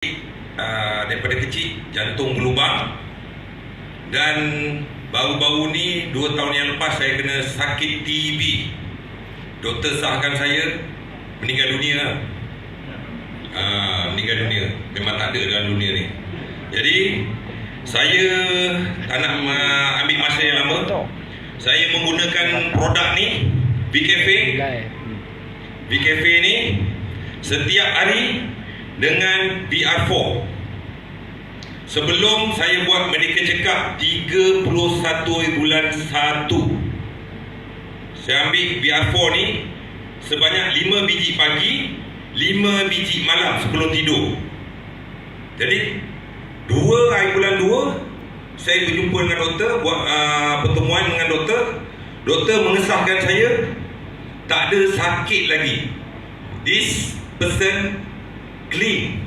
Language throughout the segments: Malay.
Daripada kecil jantung berlubang, dan baru-baru ni 2 tahun yang lepas saya kena sakit TB. Doktor sahkan saya meninggal dunia. Meninggal dunia. Memang tak ada dalam dunia ni. Jadi saya tak nak ambil masa yang lama. Saya menggunakan produk ni, VKF ni setiap hari dengan VR4. Sebelum saya buat medical check up 31 bulan 1, saya ambil VR4 ni sebanyak 5 biji pagi, 5 biji malam sebelum tidur. Jadi 2 hari bulan 2 saya berjumpa dengan doktor, buat pertemuan dengan doktor. Doktor mengesahkan saya tak ada sakit lagi. This person clean,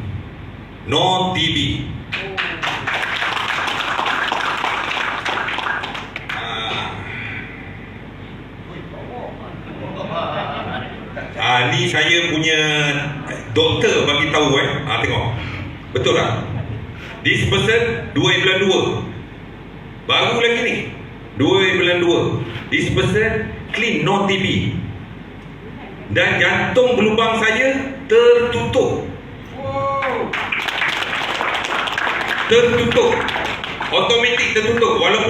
no TB. Ni saya punya doktor bagi tahu tengok. Betul tak? This person 2 bulan 2. Baru lagi ni 2 bulan 2. This person clean, no TB. Dan jantung berlubang saya tertutup. Tertutup. Automatik tertutup. Walaupun